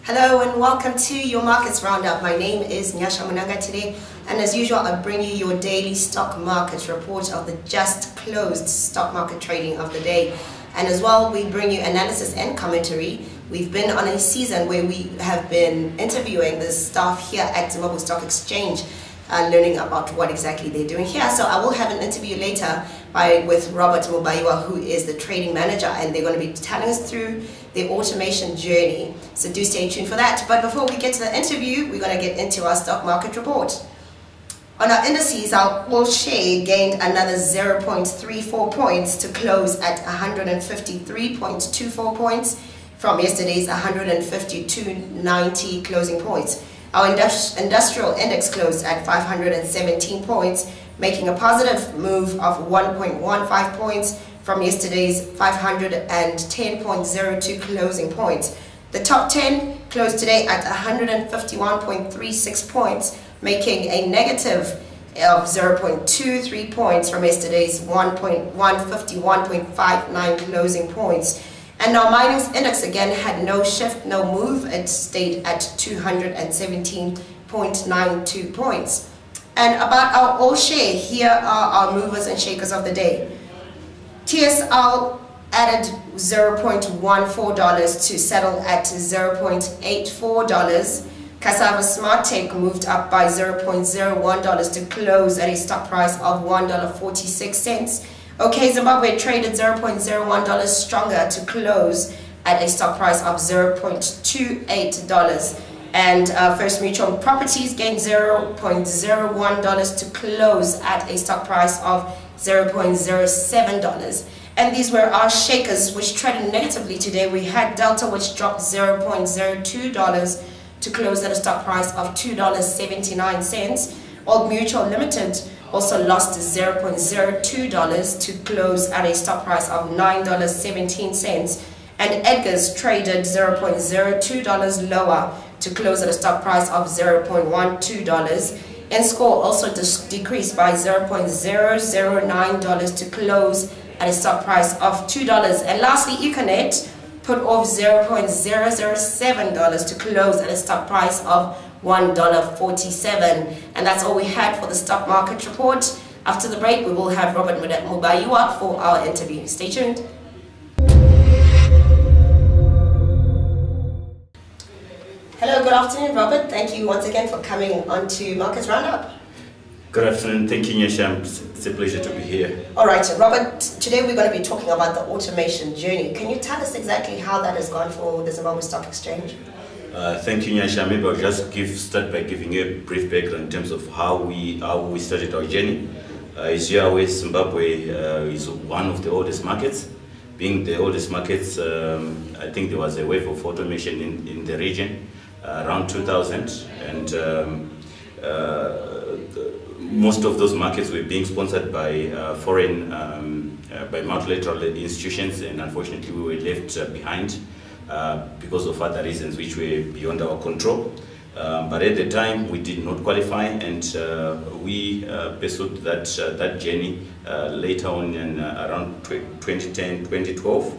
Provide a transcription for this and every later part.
Hello and welcome to your Markets Roundup. My name is Nyasha Munanga today, and as usual I bring you your daily stock market report of the just closed stock market trading of the day. And as well we bring you analysis and commentary. We've been on a season where we have been interviewing the staff here at Zimbabwe Stock Exchange, learning about what exactly they're doing here. So I will have an interview later with Robert Mubaiwa, who is the trading manager, and they're going to be telling us through their automation journey. So do stay tuned for that. But before we get to the interview, we're going to get into our stock market report. On our indices, our all share gained another 0.34 points to close at 153.24 points from yesterday's 152.90 closing points. Our industrial index closed at 517 points, making a positive move of 1.15 points from yesterday's 510.02 closing points. The top 10 closed today at 151.36 points, making a negative of 0.23 points from yesterday's 151.59 closing points. And our mining's index again had no shift, no move. It stayed at 217.92 points. And about our all share, here are our movers and shakers of the day. TSL added $0.14 to settle at $0.84. Cassava Smart Tech moved up by $0.01 to close at a stock price of $1.46. OK Zimbabwe traded $0.01 stronger to close at a stock price of $0.28. And First Mutual Properties gained $0.01 to close at a stock price of $0.07. And these were our shakers, which traded negatively today. We had Delta, which dropped $0.02 to close at a stock price of $2.79. Old Mutual Limited also lost $0.02 to close at a stock price of $9.17. And Edgar's traded $0.02 lower to close at a stock price of $0.12. And Score also decreased by $0.009 to close at a stock price of $2. And lastly, Econet put off $0.007 to close at a stock price of $1.47. And that's all we had for the stock market report. After the break, we will have Robert Mubaiwa for our interview. Stay tuned. Hello, good afternoon, Robert. Thank you once again for coming on to Markets Roundup. Good afternoon. Thank you, Nyasha. It's a pleasure to be here. All right, so Robert, today we're going to be talking about the automation journey. Can you tell us exactly how that has gone for the Zimbabwe Stock Exchange? Thank you, Nyasha. Maybe I'll just start by giving you a brief background in terms of how we started our journey. As you are aware, Zimbabwe is one of the oldest markets. Being the oldest markets, I think there was a wave of automation in the region around 2000, and most of those markets were being sponsored by foreign, by multilateral institutions, and unfortunately we were left behind because of other reasons which were beyond our control. But at the time we did not qualify, and we pursued that journey later on in around 2010, 2012.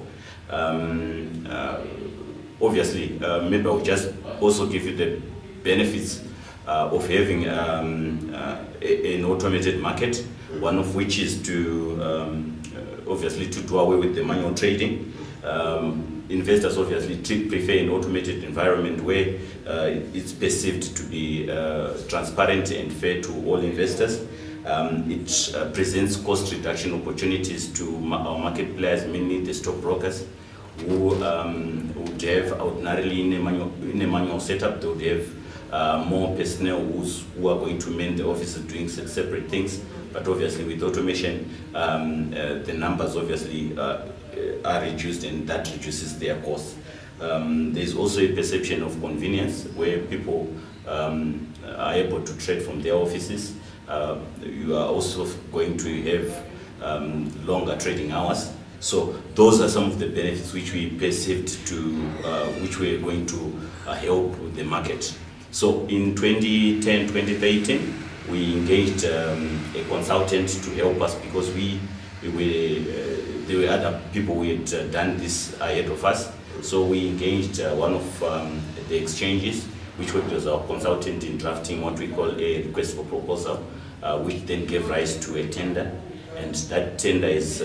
Obviously, maybe I'll just also give you the benefits of having an automated market, one of which is to obviously to do away with the manual trading. Investors obviously prefer an automated environment where it's perceived to be transparent and fair to all investors. It presents cost reduction opportunities to our market players, mainly the stockbrokers, who would have ordinarily in a manual setup. They would have more personnel who are going to man the offices doing separate things. But obviously with automation, the numbers obviously are reduced, and that reduces their costs. There's also a perception of convenience where people are able to trade from their offices. You are also going to have longer trading hours. So those are some of the benefits which we perceived to, which we are going to help the market. So in 2010, 2013, we engaged a consultant to help us, because there were other people who had done this ahead of us. So we engaged one of the exchanges, which was our consultant in drafting what we call a request for proposal, which then gave rise to a tender. And that tender is,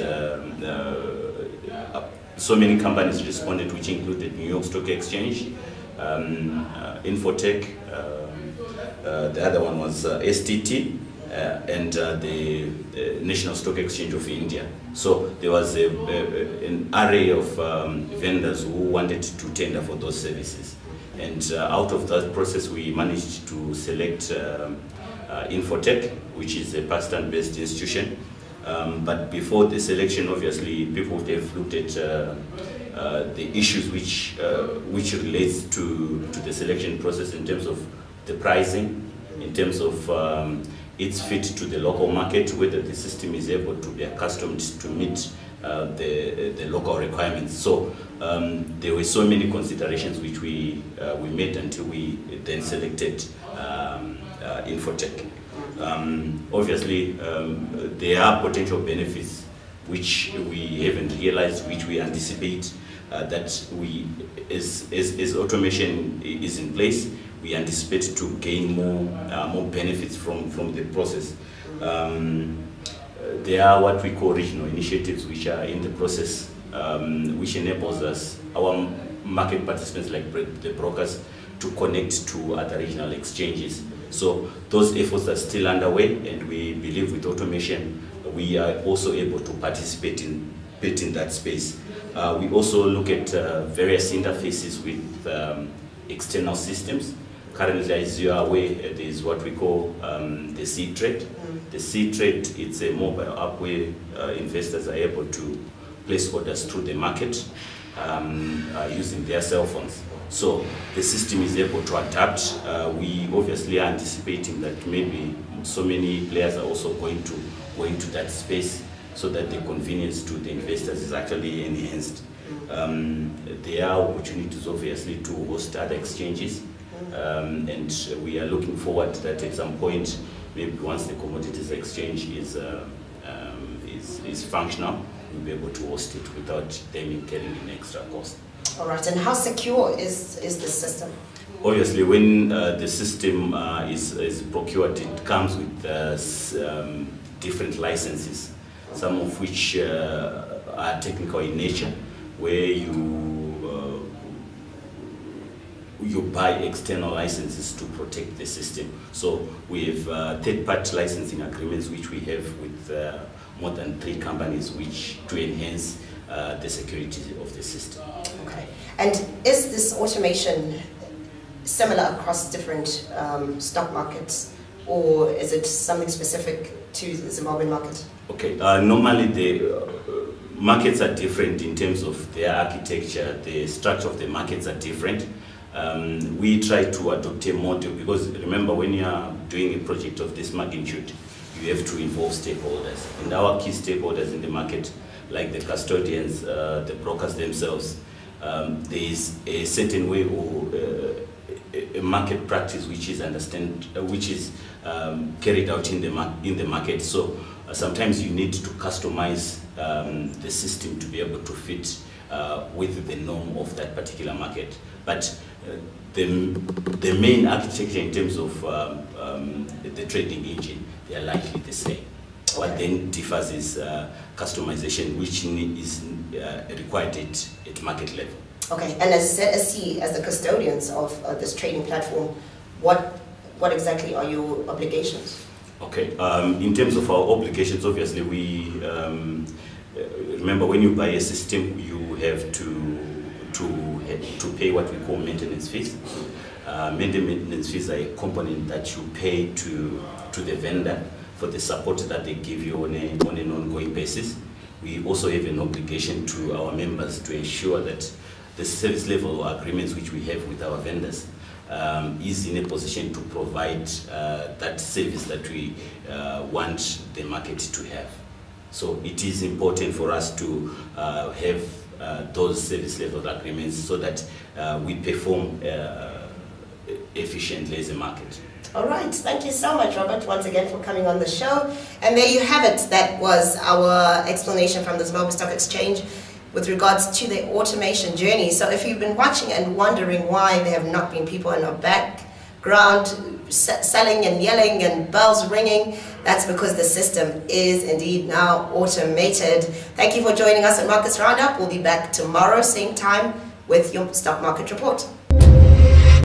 so many companies responded, which included New York Stock Exchange, Infotech, the other one was STT, and the National Stock Exchange of India. So there was an array of vendors who wanted to tender for those services. And out of that process, we managed to select Infotech, which is a Pakistan-based institution. But before the selection, obviously, people would have looked at the issues which relates to the selection process in terms of the pricing, in terms of its fit to the local market, whether the system is able to be accustomed to meet the local requirements. So there were so many considerations which we made until we then selected Infotech. Obviously, there are potential benefits which we haven't realized, which we anticipate that as automation is in place, we anticipate to gain more benefits from the process. There are what we call regional initiatives which are in the process, which enables us, our market participants like the brokers, to connect to other regional exchanges. So those efforts are still underway, and we believe with automation we are also able to participate in that space. We also look at various interfaces with external systems. Currently, as you are aware, there is what we call the C-Trade. The C-Trade, it's a mobile app where investors are able to place orders through the market using their cell phones. So the system is able to adapt. We obviously are anticipating that maybe so many players are also going to go into that space, so that the convenience to the investors is actually enhanced. There are opportunities obviously to host other exchanges, and we are looking forward that at some point, maybe once the commodities exchange is functional, we'll be able to host it without them incurring an extra cost. All right, and how secure is this system? Obviously, when the system is procured, it comes with different licenses, some of which are technical in nature, where you buy external licenses to protect the system. So we have third-party licensing agreements which we have with more than 3 companies, which to enhance the security of the system. Okay, and is this automation similar across different stock markets, or is it something specific to the Zimbabwean market? Okay, normally the markets are different in terms of their architecture. The structure of the markets are different. We try to adopt a model, because remember, when you are doing a project of this magnitude, you have to involve stakeholders, and our key stakeholders in the market, like the custodians, the brokers themselves, there is a certain way or a market practice which is carried out in the market. So sometimes you need to customize the system to be able to fit with the norm of that particular market. But the main architecture in terms of the trading engine, they are likely the same. What then differs is customization, which is required at market level. Okay, and as ZSC, as the custodians of this trading platform, what exactly are your obligations? Okay, in terms of our obligations, obviously we remember, when you buy a system, you have to pay what we call maintenance fees. Maintenance fees are a component that you pay to the vendor for the support that they give you on an ongoing basis. We also have an obligation to our members to ensure that the service level agreements which we have with our vendors is in a position to provide that service that we want the market to have. So it is important for us to have those service level agreements, so that we perform efficiently as a market. All right, thank you so much, Robert, once again for coming on the show. And there you have it. That was our explanation from the Zimbabwe Stock Exchange. with regards to their automation journey. So if you've been watching and wondering why there have not been people in the background selling and yelling and bells ringing, that's because the system is indeed now automated. Thank you for joining us at Markets Roundup. We'll be back tomorrow, same time, with your stock market report.